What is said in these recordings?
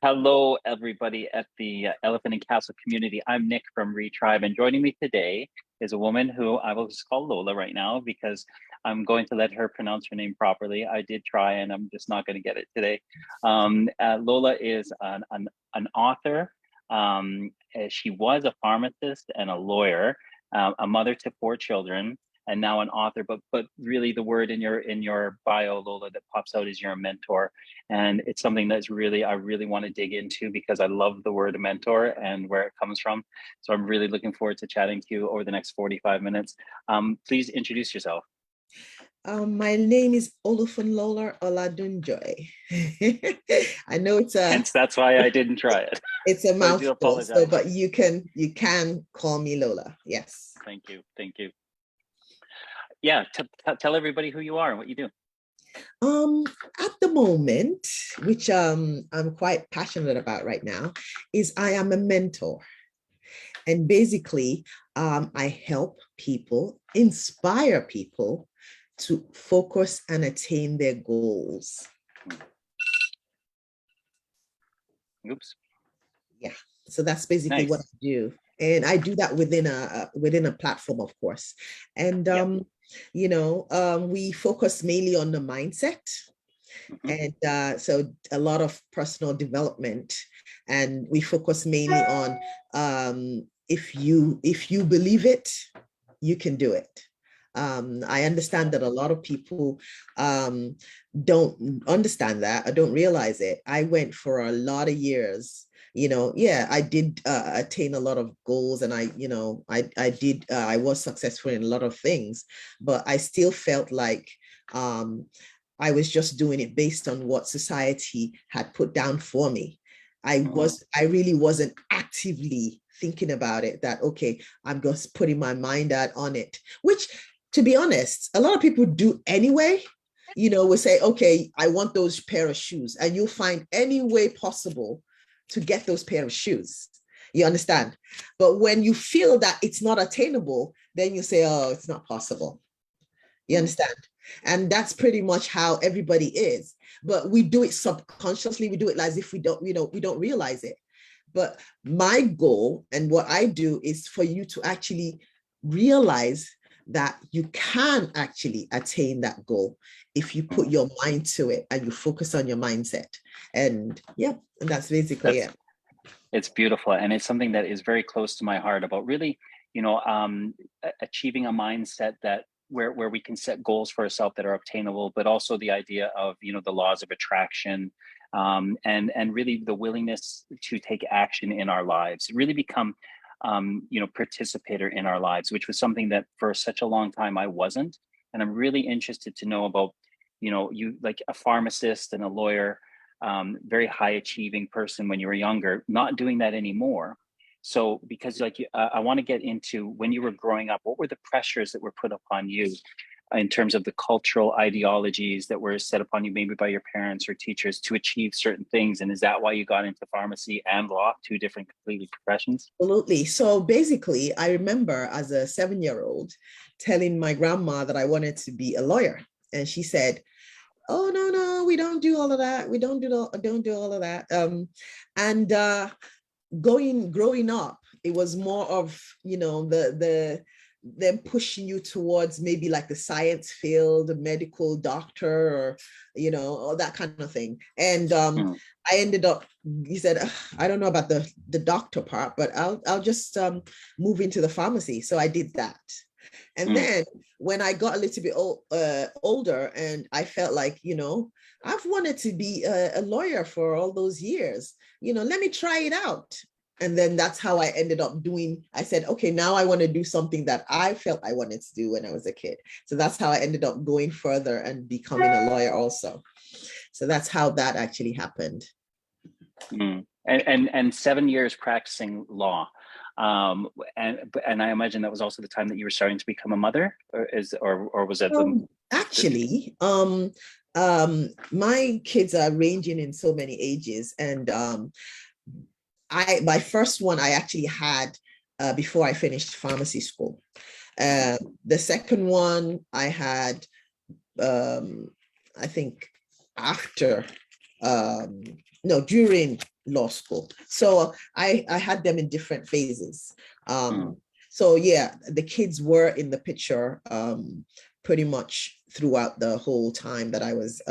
Hello, everybody at the Elephant and Castle community. I'm Nick from Retribe, and joining me today is a woman who I will just call Lola right now because I'm going to let her pronounce her name properly. I did try, and I'm just not going to get it today. Lola is an author. She was a pharmacist and a lawyer, a mother to 4 children, and now an author. But really, the word in your bio, Lola, that pops out is you're a mentor. And it's something that's I really want to dig into because I love the word mentor and where it comes from. So I'm really looking forward to chatting to you over the next 45 minutes. Please introduce yourself. My name is Lola Oladunjoy. I know Hence, that's why I didn't try it. it's a So I do mouthful, apologize. but you can call me Lola. Yes. Thank you. Yeah, tell everybody who you are and what you do. Um, at the moment, which I'm quite passionate about right now, is I am a mentor. And basically, I help people, inspire people to focus and attain their goals. Oops. Yeah. So that's basically Nice. what I do. And I do that within a platform, of course. And we focus mainly on the mindset. And so a lot of personal development, and we focus mainly on if you believe it, you can do it. I understand that a lot of people don't understand that or don't realize it. I went for a lot of years. I did attain a lot of goals, and I was successful in a lot of things, but I still felt like I was just doing it based on what society had put down for me. I really wasn't actively thinking about it, that, okay, I'm just putting my mind out on it, which, to be honest, a lot of people do anyway. We say, okay, I want those pair of shoes, and you'll find any way possible to get those pair of shoes. You understand? But when you feel that it's not attainable, then you say, oh, it's not possible. You understand? And that's pretty much how everybody is. But we do it subconsciously. We do it as if we don't realize it. But my goal and what I do is for you to actually realize that you can actually attain that goal if you put your mind to it and you focus on your mindset. And that's basically it. It's beautiful. And it's something that is very close to my heart about really, achieving a mindset that where we can set goals for ourselves that are obtainable, but also the idea of, the laws of attraction, and really the willingness to take action in our lives, really become, participator in our lives, which was something that for such a long time I wasn't. And I'm really interested to know about, you like a pharmacist and a lawyer, very high achieving person when you were younger, not doing that anymore. So, because I want to get into when you were growing up, what were the pressures that were put upon you in terms of the cultural ideologies that were set upon you, maybe by your parents or teachers, to achieve certain things? And is that why you got into pharmacy and law, two different completely professions? Absolutely. So basically, I remember as a 7-year-old telling my grandma that I wanted to be a lawyer. And she said, oh, no, we don't do all of that. We don't do all of that. Growing up, it was more of, them pushing you towards maybe like the science field, a medical doctor, or, all that kind of thing. And I ended up, he said, I don't know about the doctor part, but I'll just move into the pharmacy. So I did that. And then when I got a little bit older, and I felt like, I've wanted to be a lawyer for all those years, let me try it out. And then that's how I ended up I said, okay, now I want to do something that I felt I wanted to do when I was a kid. So that's how I ended up going further and becoming a lawyer also. So that's how that actually happened. And 7 years practicing law. And I imagine that was also the time that you were starting to become a mother, or was that actually my kids are ranging in so many ages, and my first one I actually had before I finished pharmacy school. The second one I had I think after no during law school. So I had them in different phases. Mm, So yeah, the kids were in the picture pretty much throughout the whole time that I was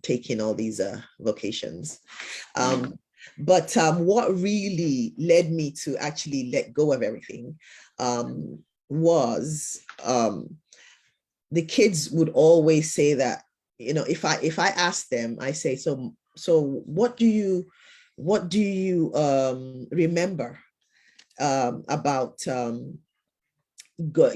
taking all these vocations. mm, But what really led me to actually let go of everything was the kids would always say that, if I ask them, I say, so what do you remember about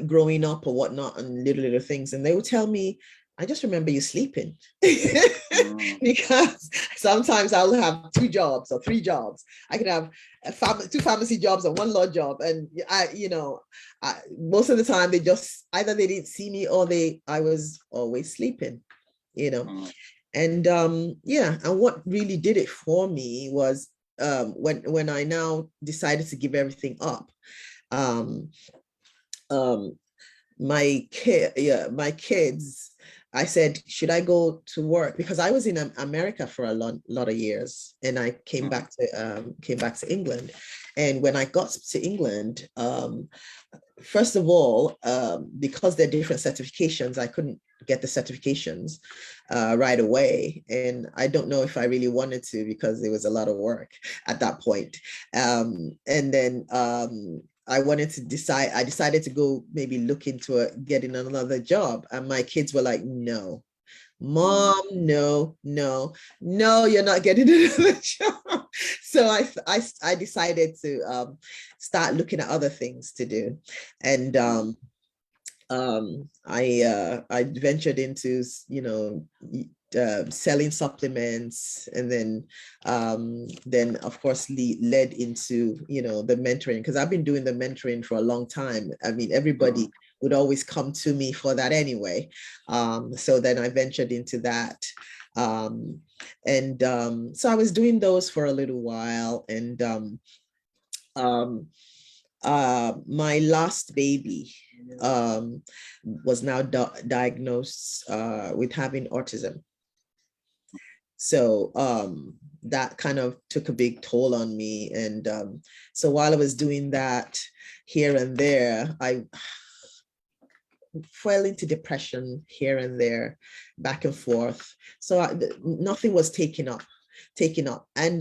growing up or whatnot, and little things, and they would tell me, I just remember you sleeping. mm, Because sometimes I'll have 2 jobs or 3 jobs. I could have 2 pharmacy jobs and 1 law job, and most of the time they just either they didn't see me or I was always sleeping, you know. mm, And yeah, and what really did it for me was when I now decided to give everything up. Um, um, my kids, I said, should I go to work? Because I was in America for a lot of years, and I mm, came back to England. And when I got to England, first of all, because they're different certifications, I couldn't get the certifications right away. And I don't know if I really wanted to, because it was a lot of work at that point. And then I decided to go maybe look into getting another job. And my kids were like, no, mm, Mom, no, no, no, you're not getting another job. So I decided to start looking at other things to do. And mm, I ventured into, selling supplements, and then of course led into, the mentoring, because I've been doing the mentoring for a long time. I mean, mm, everybody would always come to me for that anyway. So then I ventured into that. Um, and so I was doing those for a little while. And um, my last baby was now diagnosed with having autism. So that kind of took a big toll on me. And so while I was doing that here and there, I fell into depression here and there, back and forth. So nothing was taken up. And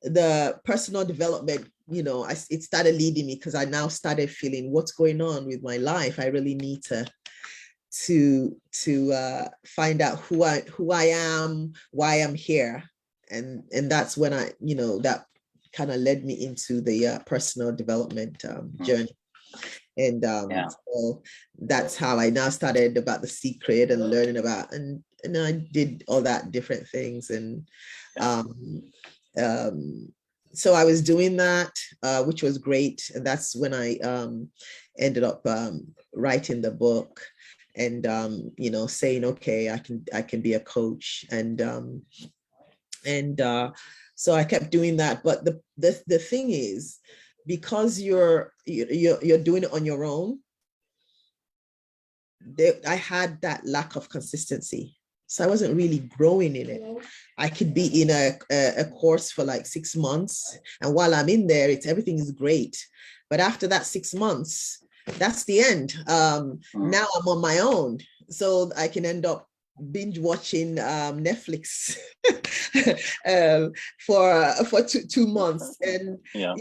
the personal development, it started leading me, because I now started feeling, what's going on with my life? I really need to find out who I am, why I'm here. And that's when that kind of led me into the personal development mm. journey. And Yeah. so that's how I now started about The Secret, and learning about, and I did all that different things. And Yeah. um, um, so I was doing that, which was great. And that's when I ended up writing the book, and saying, okay, I can be a coach. And so I kept doing that. But the thing is, because you're doing it on your own, I had that lack of consistency. So I wasn't really growing in it. I could be in a course for like 6 months, and while I'm in there, everything is great. But after that 6 months, that's the end. Mm, Now I'm on my own, so I can end up binge watching Netflix for 2 months, and yeah.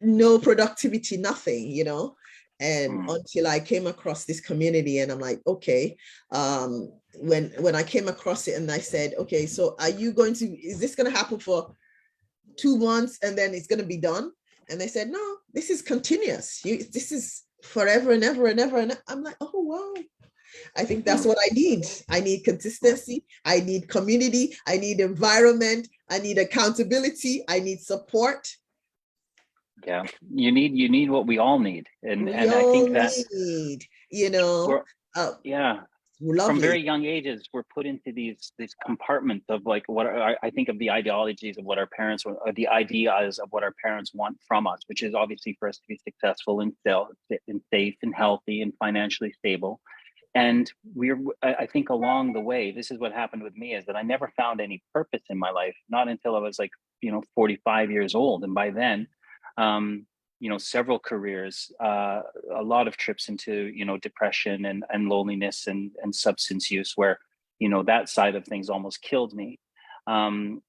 no productivity, nothing. And Mm, until I came across this community, and I'm like, okay, when I came across it, and I said, okay, so is this going to happen for 2 months and then it's going to be done? And they said, no, this is continuous. This is forever and ever and ever. And I'm like, oh, wow. I think that's mm, what I need. I need mm. consistency. I need community. I need environment. I need accountability. I need support. Yeah. You need what we all need. And We and I all think that need, we're uh, yeah, from very lovely. young ages, we're put into these compartments of like I think of the ideologies of what our parents or the ideas of what our parents want from us, which is obviously for us to be successful and safe and healthy and financially stable. And I think along the way, this is what happened with me, is that I never found any purpose in my life, not until I was like 45 years old. And by then, several careers, a lot of trips into, depression and loneliness and substance use, where, that side of things almost killed me. Um,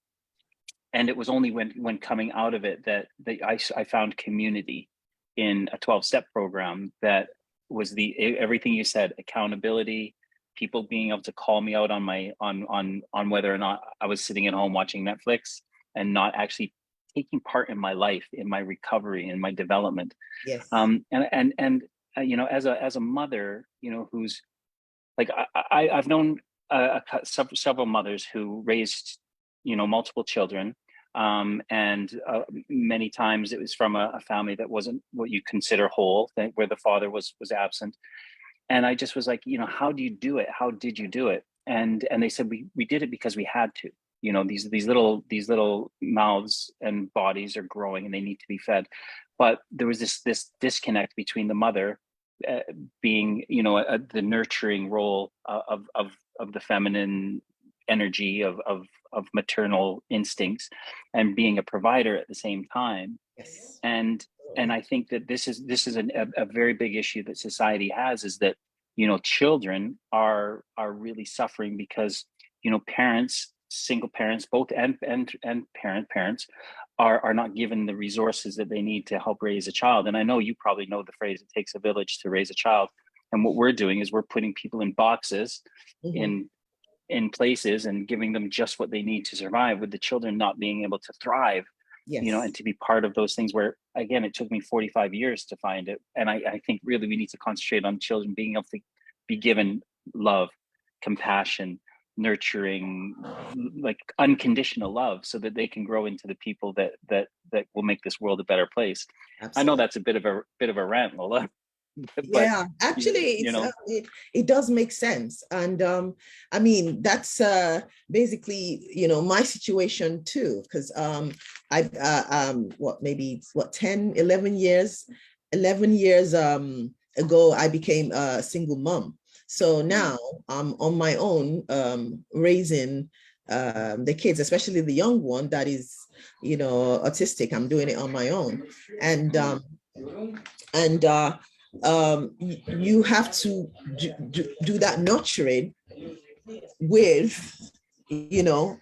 and it was only when coming out of it that I found community in a 12-step program that was everything you said: accountability, people being able to call me out on whether or not I was sitting at home watching Netflix and not actually taking part in my life, in my recovery, in my development. Yes. As a mother, who's like, I've known several mothers who raised, multiple children. And many times it was from a family that wasn't what you consider whole, where the father was absent. And I just was like, how do you do it? How did you do it? And they said, we did it because we had to. These little mouths and bodies are growing and they need to be fed. But there was this disconnect between the mother, uh, being, the nurturing role of the feminine energy of maternal instincts, and being a provider at the same time. Yes. And I think that this is a very big issue that society has, is that, children are really suffering because, parents, single parents, both, and parents are not given the resources that they need to help raise a child. And I know you probably know the phrase, it takes a village to raise a child. And what we're doing is we're putting people in boxes, Mm-hmm. in places, and giving them just what they need to survive, with the children not being able to thrive, and Yes. to be part of those things, where, again, it took me 45 years to find it. And I think really we need to concentrate on children being able to be given love, compassion, nurturing, like unconditional love, so that they can grow into the people that will make this world a better place. I know Absolutely. that's a bit of a rant, Lola, but Yeah, actually, you know it does make sense, and I mean that's basically my situation too, because I what, maybe what, 10, 11 years ago I became a single mom. So mm, now I'm on my own, raising the kids, especially the young one that is autistic. I'm doing it on my own, and mm, and you have to do that nurturing with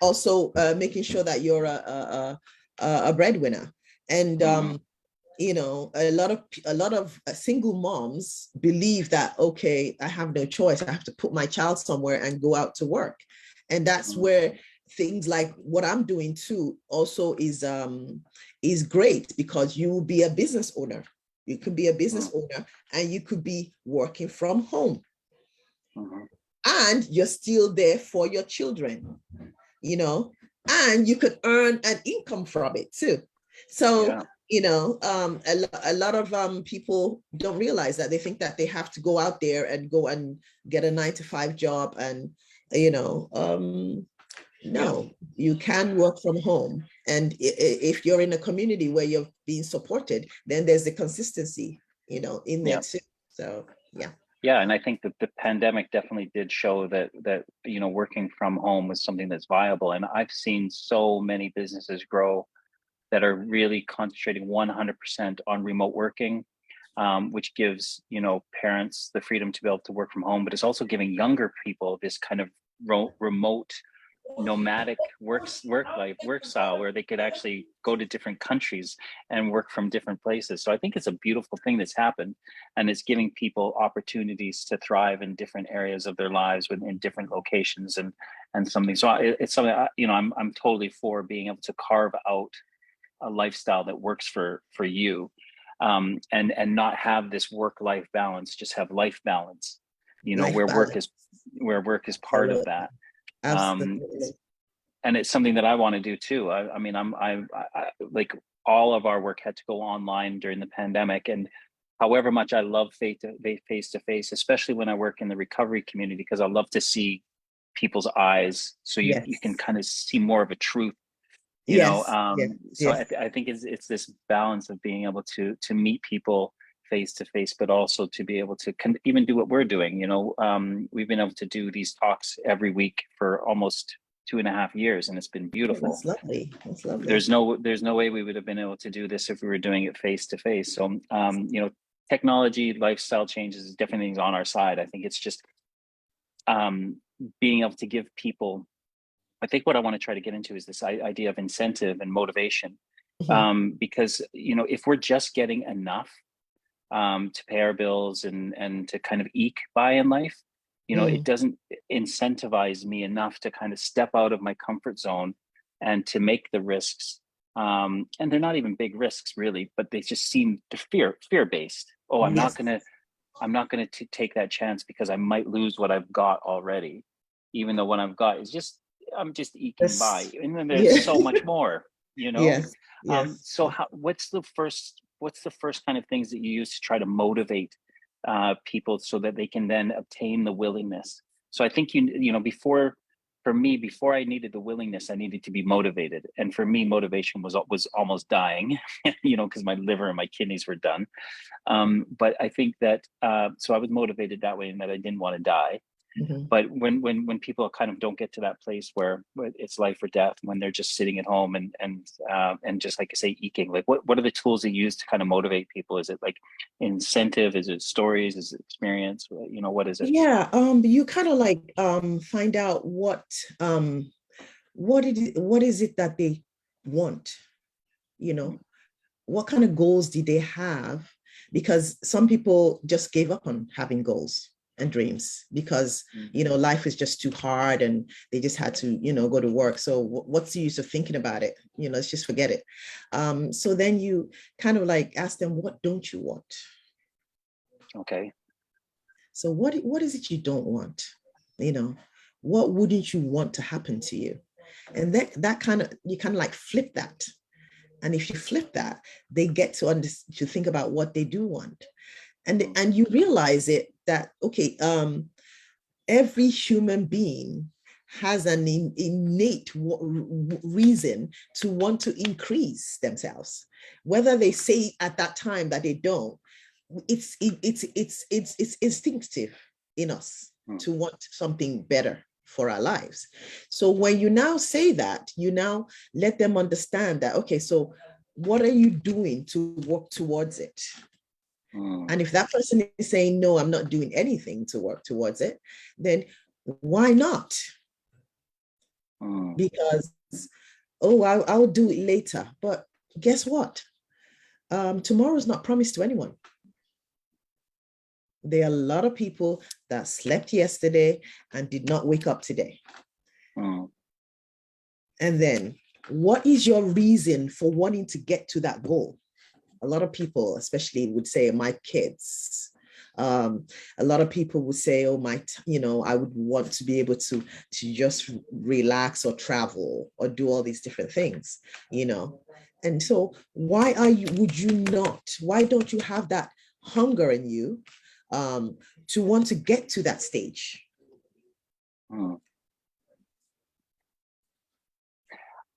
also making sure that you're a breadwinner. And mm, a lot of single moms believe that, okay, I have no choice, I have to put my child somewhere and go out to work. And that's mm, where things like what I'm doing too also is great, because you will be a business owner. You could be a business mm, owner and you could be working from home, mm, and you're still there for your children, you know, and you could earn an income from it too. So, yeah. a lot of people don't realize that. They think that they have to go out there and go and get a 9 to 5 job. And, you know, Yeah. no, you can work from home. And if you're in a community where you're being supported, then there's the consistency, in there Yeah. too. So, yeah. Yeah, and I think that the pandemic definitely did show that working from home was something that's viable. And I've seen so many businesses grow that are really concentrating 100% on remote working, which gives parents the freedom to be able to work from home, but it's also giving younger people this kind of remote, nomadic work style, where they could actually go to different countries and work from different places. So I think it's a beautiful thing that's happened, and it's giving people opportunities to thrive in different areas of their lives, in different locations, and something. So it's something I'm totally for being able to carve out a lifestyle that works for you, and not have this work life balance, just have life balance, Life balance. where work is part of Absolutely. that. um, Absolutely. and it's something that I want to do too. I mean, I like, all of our work had to go online during the pandemic, and however much I love face to face, especially when I work in the recovery community, because I love to see people's eyes, so you can Yes. kind of see more of a truth, Yes. Yes. so Yes. I think it's this balance of being able to meet people face to face, but also to be able to even do what we're doing. We've been able to do these talks every week for almost 2.5 years, and it's been Oh, beautiful. that's lovely. That's lovely. There's no way we would have been able to do this if we were doing it face to face. So technology, lifestyle changes, different things on our side. I think it's just being able to give people, I think what I want to try to get into is this idea of incentive and motivation. Mhm. Because if we're just getting enough to pay our bills and to kind of eke by in life, it Mm. doesn't incentivize me enough to kind of step out of my comfort zone and to make the risks. And they're not even big risks really, but they just seem fear based. Oh, Yes. I'm not gonna take that chance because I might lose what I've got already, even though what I've got is just, I'm just eking by, Yes. and then there's Yeah. so much more. You know, Yes. Yes. so what's the first kind of things that you use to try to motivate people so that they can then obtain the willingness? So I think for me, before I needed the willingness, I needed to be motivated, and for me, motivation was almost dying, because my liver and my kidneys were done. But I think that so I was motivated that way, and that I didn't want to die. Mhm. But when people kind of don't get to that place where it's life or death, when they're just sitting at home and just, like I say, eking, like what are the tools they use to kind of motivate people? Is it like incentive? Is it stories? Is it experience? What is it? Yeah, you kind of like find out what is it that they want, you know? What kind of goals did they have? Because some people just gave up on having goals and dreams because Mm. life is just too hard and they just had to go to work. So what's the use of thinking about it? Let's just forget it. So then you kind of like ask them, what don't you want? Okay. So what is it you don't want? You know, what wouldn't you want to happen to you? And that kind of, you kind of like flip that. And if you flip that, they get to think about what they do want. Mm. And you realize it that, okay, every human being has an innate reason to want to increase themselves. Whether they say at that time that they don't, it's instinctive in us Mm. to want something better for our lives. So when you now say that, you now let them understand that, okay, so what are you doing to work towards it? Mm. And if that person is saying, no, I'm not doing anything to work towards it, then why not? Mm. Because, oh, I'll do it later. But guess what? Tomorrow's not promised to anyone. There are a lot of people that slept yesterday and did not wake up today. Mm. And then, what is your reason for wanting to get to that goal? A lot of people, especially, would say, my kids. A lot of people would say, oh, I would want to be able to just relax or travel or do all these different things, And so, why don't you have that hunger in you to want to get to that stage? Mm.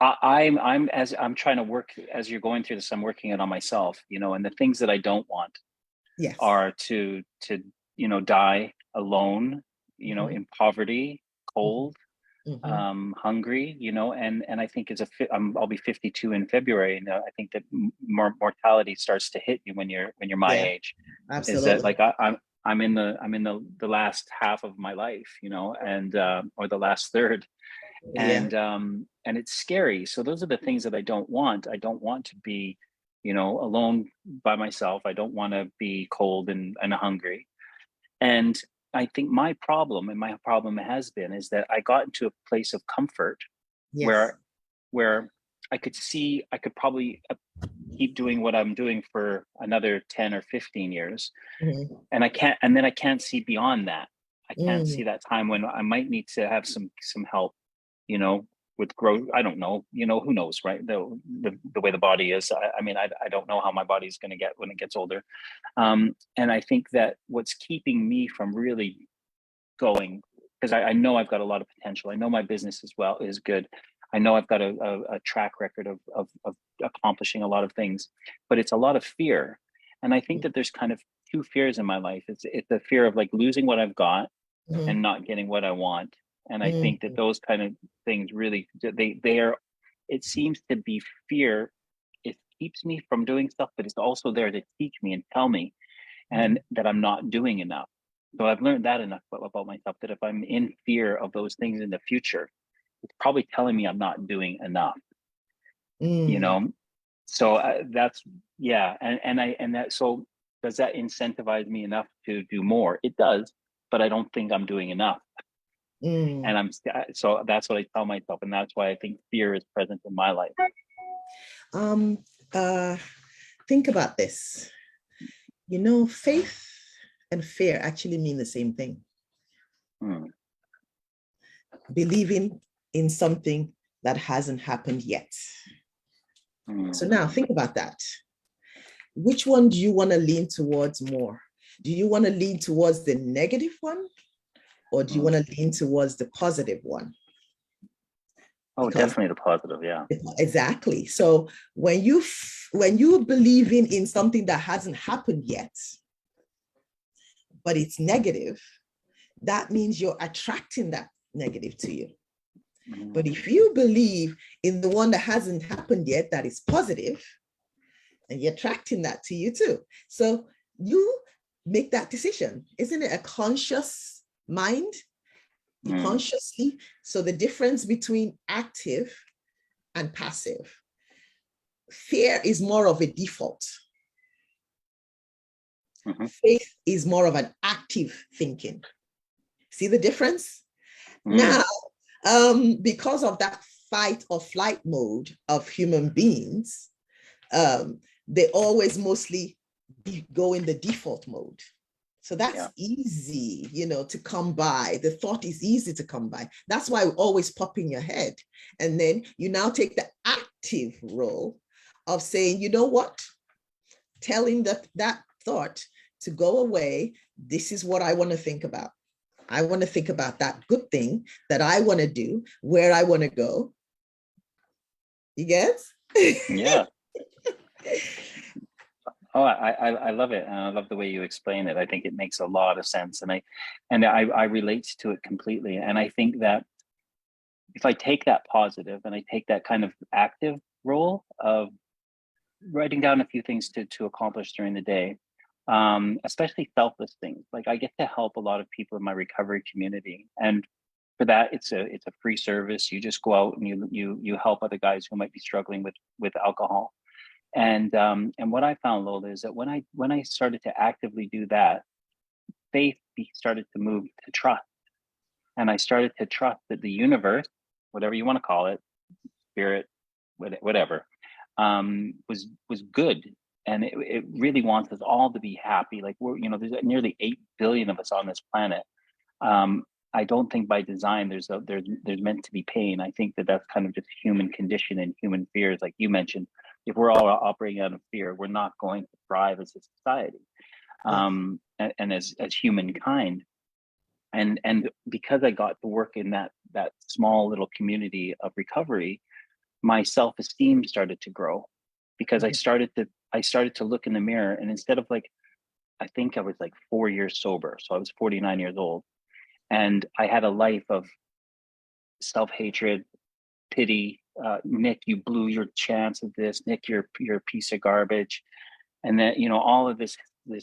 I'm trying to work as you're going through this. I'm working it on myself, and the things that I don't want Yes. are to die alone, Mm-hmm. in poverty, cold, Mm-hmm. hungry, and I think I'll be 52 in February, and I think that mortality starts to hit you when you're my Yeah, age. Is that absolutely. like I'm in the last half of my life, and or the last third, Yeah. and it's scary. So those are the things that I don't want. I don't want to be, alone by myself. I don't want to be cold and hungry. And I think my problem has been is that I got into a place of comfort Yes. where where I could probably keep doing what I'm doing for another 10 or 15 years, Mm-hmm. and then I can't see beyond that. I can't Mm. see that time when I might need to have some help, you know, with growth. I don't know, who knows, right? The way the body is. I mean, I don't know how my body's going to get when it gets older. And I think that what's keeping me from really going, because I know I've got a lot of potential. I know my business as well is good. I know I've got a track record of accomplishing a lot of things, but it's a lot of fear. And I think that there's kind of two fears in my life. It's the fear of like losing what I've got Mm-hmm. and not getting what I want. And I think that Mm, those kind of things really, they are, it seems to be fear. It keeps me from doing stuff, but it's also there to teach me and tell me and mm, that I'm not doing enough. So I've learned that enough about myself, that if I'm in fear of those things in the future, it's probably telling me I'm not doing enough, you mm, know? So that's, yeah. And that, so does that incentivize me enough to do more? It does, but I don't think I'm doing enough. And mm. so that's what I tell myself. And that's why I think fear is present in my life. Um, uh, think about this. You know, faith and fear actually mean the same thing. Hmm. Believing in something that hasn't happened yet. Hmm. So now think about that. Which one do you want to lean towards more? Do you want to lean towards the negative one, or do you Hmm. want to lean towards the positive one? Oh, Because definitely the positive. Yeah. exactly. So when you believe in something that hasn't happened yet, but it's negative, that means you're attracting that negative to you. Hmm. But if you believe in the one that hasn't happened yet, that is positive, and you're attracting that to you too. So you make that decision. Isn't it a conscious mind? You Hmm. consciously. So the difference between active and passive. Fear is more of a default. Hmm. Faith is more of an active thinking. See the difference? Hmm. Now, because of that fight or flight mode of human beings, they always mostly go in the default mode. So that's Yeah. easy, to come by. The thought is easy to come by. That's why it always pop in your head. And then you now take the active role of saying, you know what? Telling that thought to go away. This is what I want to think about. I want to think about that good thing that I want to do, where I want to go. You get? Yeah. Oh, I love it, and I love the way you explain it. I think it makes a lot of sense, and I relate to it completely. And I think that if I take that positive and I take that kind of active role of writing down a few things to accomplish during the day, especially selfless things, like I get to help a lot of people in my recovery community, and for that, it's a free service. You just go out and you help other guys who might be struggling with alcohol. And what I found, Lola, is that when I started to actively do that, faith started to move to trust, and I started to trust that the universe, whatever you want to call it, spirit, whatever, was good, and it really wants us all to be happy. Like there's nearly 8 billion of us on this planet. Um, I don't think by design there's meant to be pain. I think that that's kind of just human condition and human fears, like you mentioned. If we're all operating out of fear, we're not going to thrive as a society, Yeah. and as humankind. And because I got to work in that small little community of recovery, my self-esteem started to grow, because I Mhm. started to look in the mirror, and instead of like, I think I was like 4 years sober, so I was 49 years old, and I had a life of self-hatred, pity. Nick, you blew your chance at this. Nick, you're a piece of garbage, and then all of this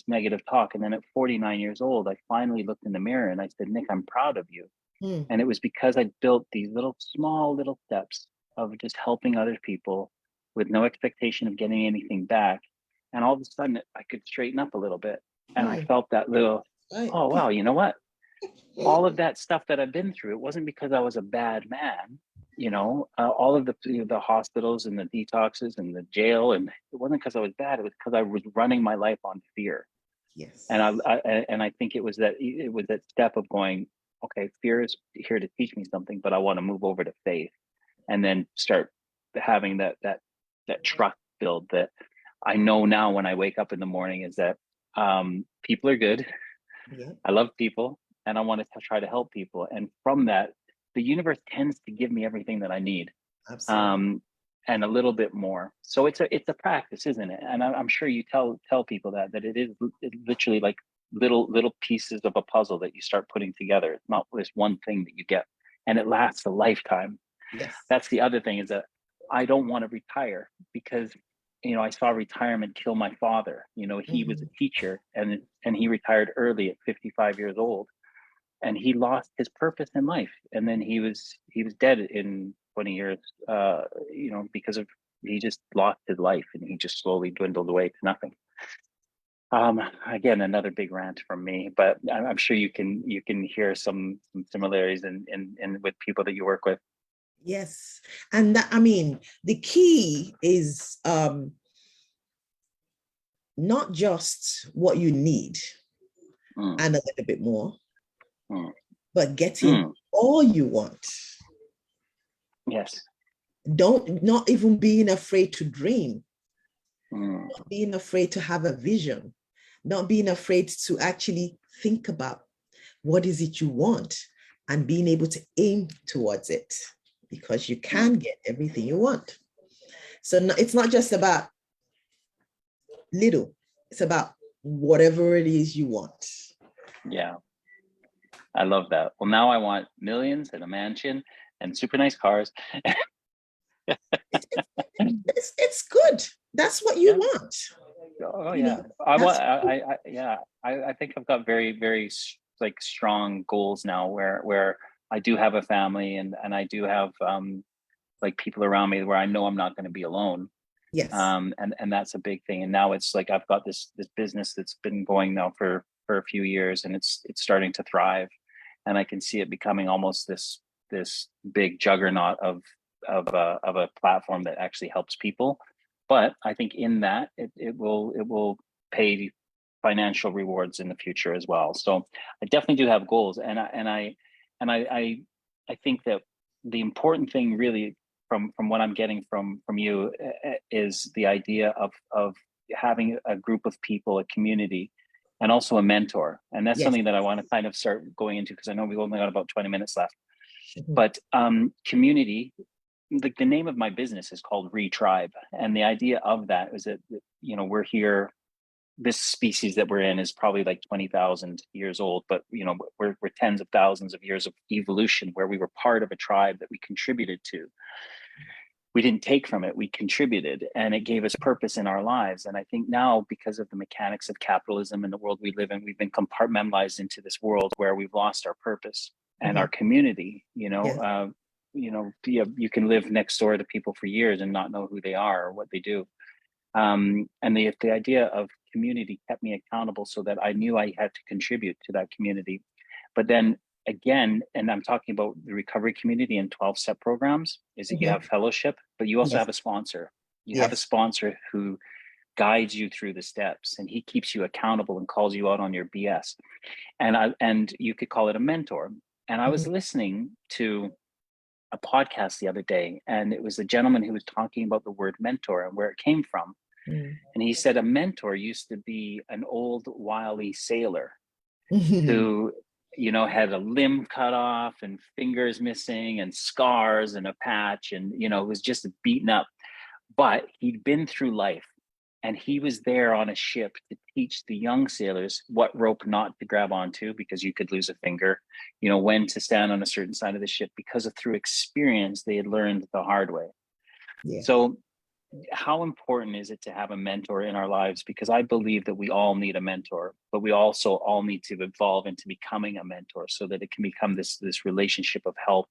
negative talk. And then at 49 years old, I finally looked in the mirror and I said, Nick, I'm proud of you. Mm. And it was because I built these little small little steps of just helping other people with no expectation of getting anything back. And all of a sudden, I could straighten up a little bit, and I Mm. felt that little, Right. oh wow, you know what? All of that stuff that I've been through, it wasn't because I was a bad man. All of the hospitals and the detoxes and the jail, and it wasn't because I was bad. It was because I was running my life on fear. And Yes. I think it was that step of going, okay, fear is here to teach me something, but I want to move over to faith, and then start having that trust build, that I know now when I wake up in the morning, is that people are good. Yeah. I love people, and I want to try to help people. And from that, the universe tends to give me everything that I need, Absolutely. um, and a little bit more. So it's a practice, isn't it? And I'm sure you tell people that it's literally like little pieces of a puzzle that you start putting together. It's not this one thing that you get and it lasts a lifetime. Yes. That's the other thing, is that I don't want to retire, because I saw retirement kill my father. He was a Mhm. teacher, and he retired early at 55 years old, and he lost his purpose in life. And then he was dead in 20 years, because of, he just lost his life, and he just slowly dwindled away to nothing. Again, another big rant from me, but I'm sure you can hear some similarities in with people that you work with. Yes. And that, I mean, the key is not just what you need Mm, and a little bit more, mm, but getting mm. all you want. Yes. Don't, not even being afraid to dream, Mm, not being afraid to have a vision, not being afraid to actually think about what is it you want and being able to aim towards it, because you mm. can get everything you want. So it's not just about little, it's about whatever it is you want. Yeah, I love that. Well, now I want millions and a mansion and super nice cars. It's, it's good. That's what you Yeah. want. Oh You know, yeah. I want. that's Yeah. I think I've got very very like strong goals now, where I do have a family, and I do have like people around me where I know I'm not going to be alone. yes, And that's a big thing. And now it's like I've got this business that's been going now for a few years, and it's starting to thrive, and I can see it becoming almost this big juggernaut of a platform that actually helps people. But I think in that it will pay financial rewards in the future as well. So I definitely do have goals, and I think that the important thing really from what I'm getting from you is the idea of having a group of people, a community, and also a mentor. And that's yes. something that I want to kind of start going into, because I know we've only got about 20 minutes left. Mhm. But community, the name of my business is called Retribe, and the idea of that is that we're here. This species that we're in is probably like 20,000 years old, but we're tens of thousands of years of evolution, where we were part of a tribe that we contributed to. We didn't take from it, we contributed, and it gave us purpose in our lives. And I think now, because of the mechanics of capitalism and the world we live in, we've been compartmentalized into this world where we've lost our purpose and Mhm. our community. Yes. You can live next door to people for years and not know who they are or what they do. And the idea of community kept me accountable, so that I knew I had to contribute to that community. But then again, and I'm talking about the recovery community and 12-step programs, is that you have Mhm. fellowship, but you also Yes. have a sponsor. You have a Yes. sponsor who guides you through the steps, and he keeps you accountable and calls you out on your BS. And you could call it a mentor. And I was Mhm. listening to a podcast the other day, and it was a gentleman who was talking about the word mentor and where it came from. Mhm. And he said a mentor used to be an old wily sailor Mhm. who had a limb cut off and fingers missing and scars and a patch, and was just beaten up. But he'd been through life, and he was there on a ship to teach the young sailors what rope not to grab onto, because you could lose a finger, when to stand on a certain side of the ship, because of through experience they had learned the hard way. Yes. So how important is it to have a mentor in our lives? Because I believe that we all need a mentor, but we also all need to evolve into becoming a mentor, so that it can become this relationship of help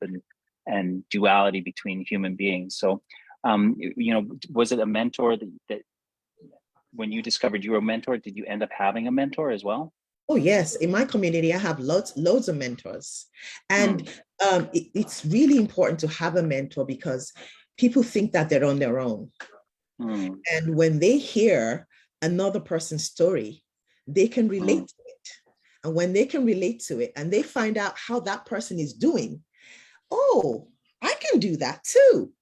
and duality between human beings. So was it a mentor that when you discovered you were a mentor, did you end up having a mentor as well? Oh yes, in my community, I have loads of mentors, and Mm, it's really important to have a mentor, because people think that they're on their own, mm, and when they hear another person's story, they can mm, relate to it, and when they can relate to it, and they find out how that person is doing, oh, I can do that too.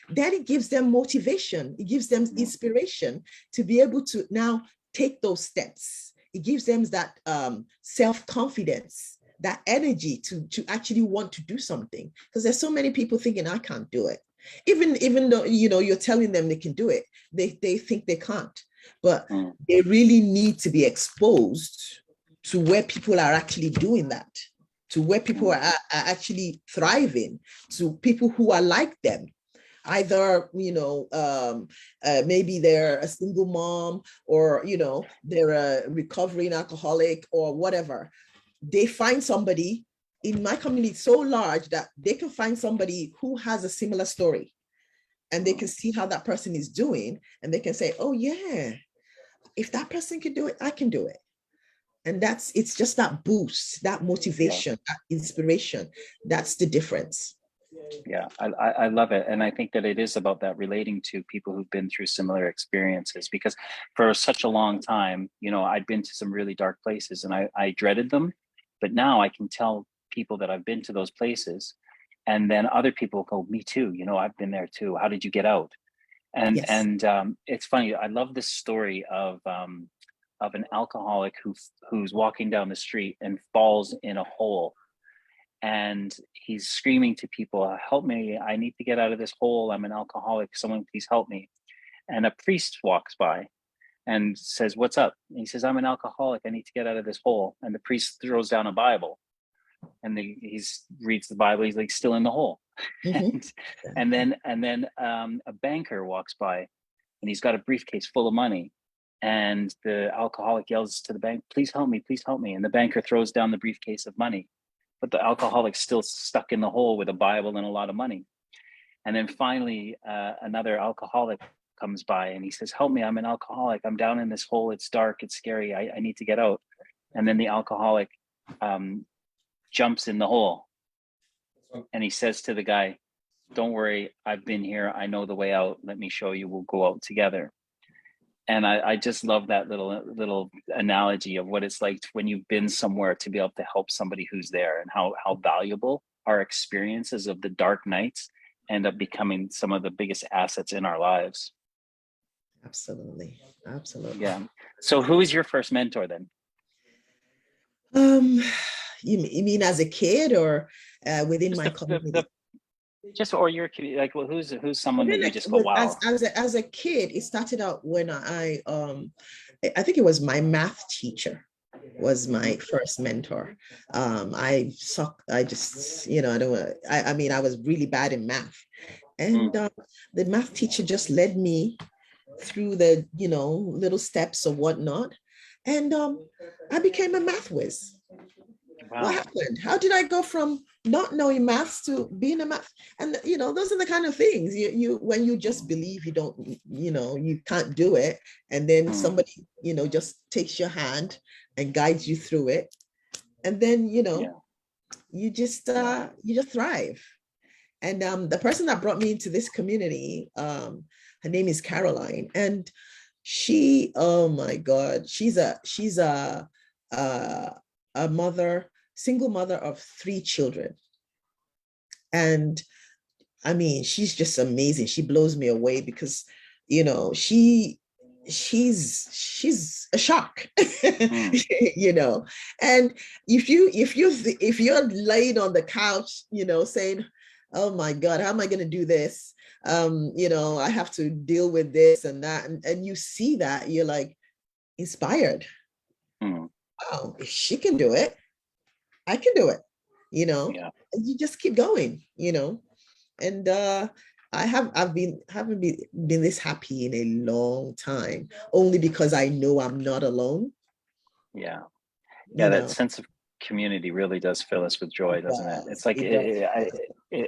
Then it gives them motivation, it gives them mm, inspiration to be able to now take those steps. It gives them that self-confidence, that energy to actually want to do something. Because there's so many people thinking, I can't do it. Even though you're telling them they can do it, they think they can't. But mm. they really need to be exposed to where people are actually doing that. to where people are actually thriving, to people who are like them. Either, maybe they're a single mom, or, they're a recovering alcoholic or whatever. They find somebody in my community so large that they can find somebody who has a similar story, and they can see how that person is doing, and they can say, oh yeah, if that person can do it, I can do it. And it's just that boost, that motivation, that inspiration. That's the difference. Yeah, I love it. And I think that it is about that, relating to people who've been through similar experiences, because for such a long time, I'd been to some really dark places and I dreaded them. But now I can tell people that I've been to those places, and then other people go, me too, I've been there too. How did you get out? And Yes. and it's funny. I love this story of an alcoholic who's walking down the street and falls in a hole, and he's screaming to people, help me, I need to get out of this hole, I'm an alcoholic, someone please help me. And a priest walks by and says, what's up? And he says, I'm an alcoholic, I need to get out of this hole. And the priest throws down a Bible, and he reads the Bible, he's like still in the hole. Mm-hmm. and then a banker walks by, and he's got a briefcase full of money, and the alcoholic yells to the bank, please help me, please help me. And the banker throws down the briefcase of money, but the alcoholic's still stuck in the hole with a Bible and a lot of money. And then finally, another alcoholic comes by and he says, help me, I'm an alcoholic, I'm down in this hole, it's dark, it's scary, I need to get out. And then the alcoholic jumps in the hole, and he says to the guy, don't worry, I've been here, I know the way out, let me show you, we'll go out together. And I just love that little analogy of what it's like when you've been somewhere to be able to help somebody who's there, and how valuable our experiences of the dark nights end up becoming some of the biggest assets in our lives. Absolutely. Absolutely. Yeah. So who is your first mentor then? You mean as a kid, or within Just my community? or your community, like, well, who's someone that you just go, wow. As a kid, it started out when I think it was my math teacher was my first mentor. I just, I mean, I was really bad in math. And the math teacher just led me through the, little steps or whatnot. And I became a math whiz. Wow. What happened? How did I go from not knowing maths to being a math? And those are the kind of things you when you just believe you don't, you can't do it, and then somebody, just takes your hand and guides you through it, and then you just thrive. And the person that brought me into this community, her name is Caroline, and she, oh my God, she's a mother, single mother of 3 children. And I mean, she's just amazing. She blows me away because, she's a shock, and if you're laying on the couch, saying, oh my God, how am I going to do this? I have to deal with this and that. And you see that, you're like inspired. Wow, if she can do it, I can do it, and you just keep going, and haven't been this happy in a long time, only because I know I'm not alone. Yeah. That sense of community really does fill us with joy, doesn't it? It's like,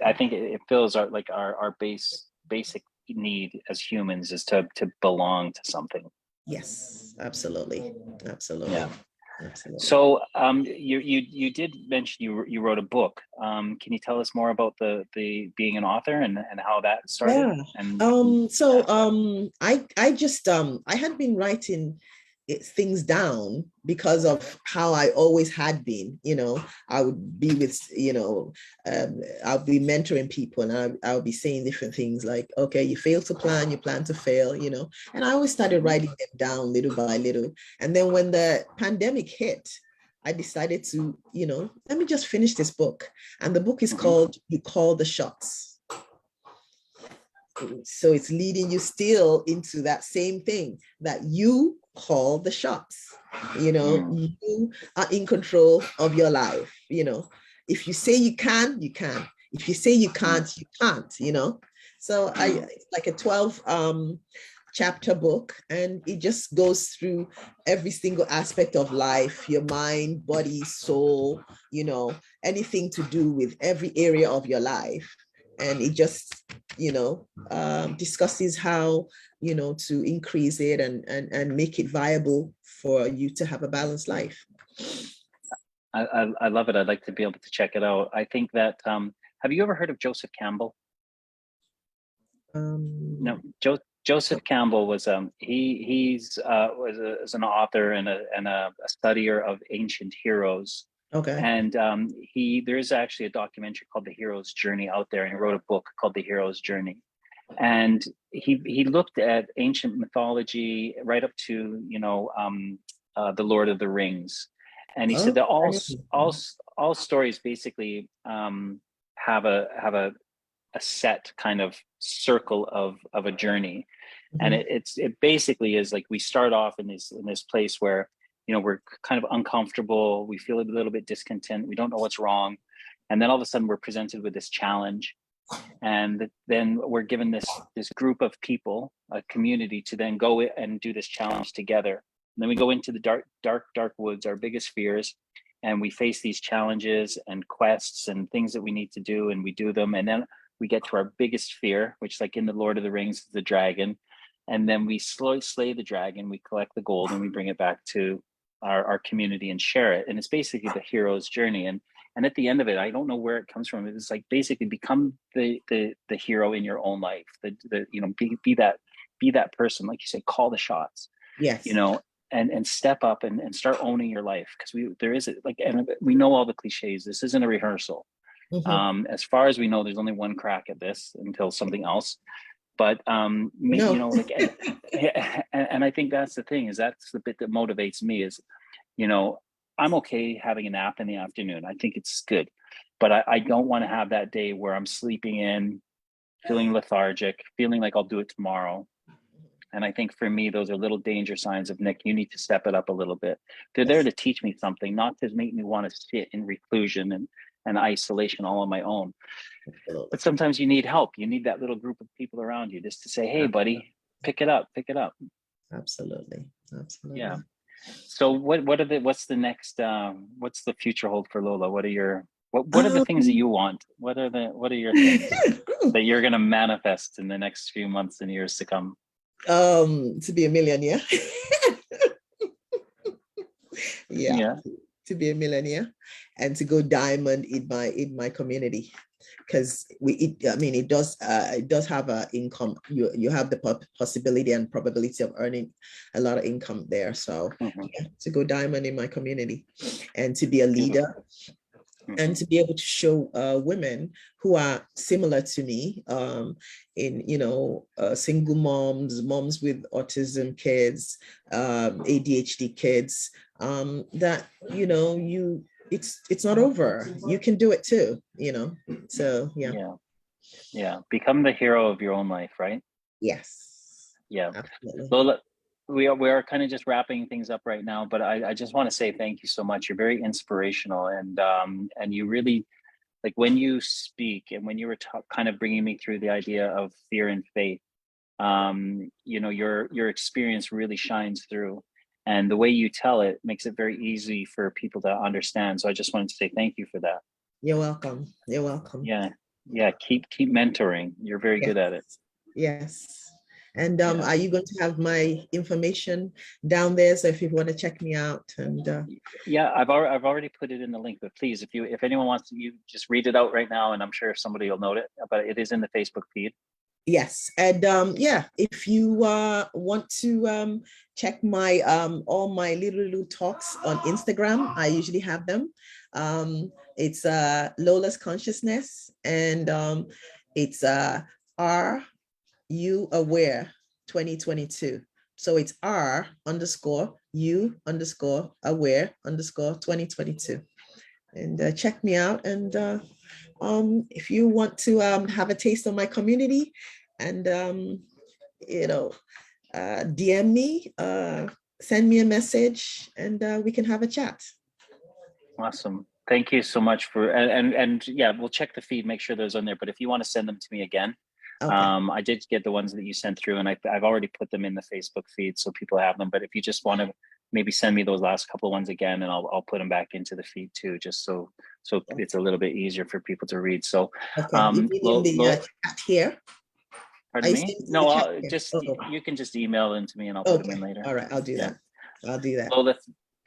I think it fills our basic need as humans is to belong to something. Yes, absolutely. Yeah. Absolutely. So you did mention you wrote a book. Can you tell us more about the being an author and how that started? Yeah. I just I had been writing things down because of how I always had been. I would be with, I'll be mentoring people, and I'll be saying different things like, okay, you fail to plan, you plan to fail, and I always started writing them down little by little. And then when the pandemic hit, I decided to, let me just finish this book. And the book is called You Call the Shots. So it's leading you still into that same thing, that you call the shots. You are in control of your life, if you say you can, you can. If you say you can't, you can't, you know? So it's like a 12 chapter book, and it just goes through every single aspect of life, your mind, body, soul, you know, anything to do with every area of your life. And it just, you know, discusses how, you know, to increase it and make it viable for you to have a balanced life. I love it. I'd like to be able to check it out. I think that, have you ever heard of Joseph Campbell? No, Joseph Campbell was was an author and a studier of ancient heroes. Okay. And there is actually a documentary called The Hero's Journey out there, and he wrote a book called The Hero's Journey. And he looked at ancient mythology right up to, you know, the Lord of the Rings, and he said that all stories basically have a set kind of circle of a journey. And it basically is like, we start off in this place where, you know, we're kind of uncomfortable, we feel a little bit discontent, we don't know what's wrong, and then all of a sudden we're presented with this challenge, and then we're given this group of people, a community, to then go and do this challenge together. And then we go into the dark woods, our biggest fears, and we face these challenges and quests and things that we need to do, and we do them. And then we get to our biggest fear, which, like in the Lord of the Rings, is the dragon. And then we slay the dragon, we collect the gold, and we bring it back to our community and share it. And it's basically the hero's journey. And at the end of it, I don't know where it comes from. It's like basically become the hero in your own life. The you know, be that person, like you say, call the shots. Yes. You know, and step up and start owning your life, because there is and we know all the cliches. This isn't a rehearsal. As far as we know, there's only one crack at this until something else. But you know, like, and I think that's the thing, is that's the bit that motivates me is, you know, I'm okay having a nap in the afternoon. I think it's good, but I don't want to have that day where I'm sleeping in, feeling lethargic, feeling like I'll do it tomorrow. And I think for me, those are little danger signs of, Nick, you need to step it up a little bit. They're there to teach me something, not to make me want to sit in reclusion and isolation all on my own. But sometimes you need help. You need that little group of people around you just to say, hey, buddy, pick it up. Absolutely. Yeah. So what's the next, what's the future hold for Lola? What are the things that you want? What are your things that you're going to manifest in the next few months and years to come? To be a millionaire. Yeah. To be a millionaire and to go diamond in my community, because it does have a income. You have the possibility and probability of earning a lot of income there. So to go diamond in my community and to be a leader. And to be able to show women who are similar to me, in, you know, single moms with autism kids, ADHD kids, that, you know, it's not over. You can do it too, you know. So yeah. Become the hero of your own life, right? Yes. Yeah. Absolutely. Lola, we are kind of just wrapping things up right now, but I just want to say thank you so much. You're very inspirational, and you really, like, when you speak and when you were kind of bringing me through the idea of fear and faith, you know, your experience really shines through, and the way you tell it makes it very easy for people to understand. So I just wanted to say thank you for that. You're welcome. Yeah. Keep mentoring. You're very good at it. Yes. And are you going to have my information down there? So if you want to check me out, and yeah, I've already put it in the link. But please, if anyone wants to, you just read it out right now, and I'm sure somebody will note it. But it is in the Facebook feed. Yes, and if you want to check my all my little talks on Instagram, I usually have them. It's Lola's Consciousness, and it's Are You Aware 2022. So it's R_U_aware_2022. And check me out. And if you want to have a taste of my community, and you know, DM me, send me a message, and we can have a chat. Awesome. Thank you so much for, and yeah, we'll check the feed, make sure those on there. But if you want to send them to me again, Okay. I did get the ones that you sent through, and I've already put them in the Facebook feed so people have them. But if you just want to maybe send me those last couple of ones again, and I'll put them back into the feed too, just so it's a little bit easier for people to read. So, Okay. You mean in the chat here? Are pardon you me? saying in the No, chat I'll here? just, Oh, you can just email them to me, and I'll put them in okay. later. All right. I'll do Yeah. that. I'll do that. Lola,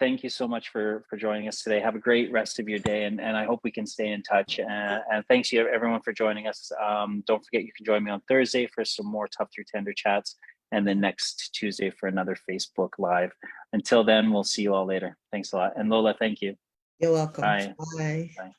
thank you so much for joining us today. Have a great rest of your day, and I hope we can stay in touch. And thanks you everyone for joining us. Don't forget you can join me on Thursday for some more Tough Through Tender chats, and then next Tuesday for another Facebook Live. Until then, we'll see you all later. Thanks a lot. And Lola, thank you. You're welcome. Bye. Bye. Bye.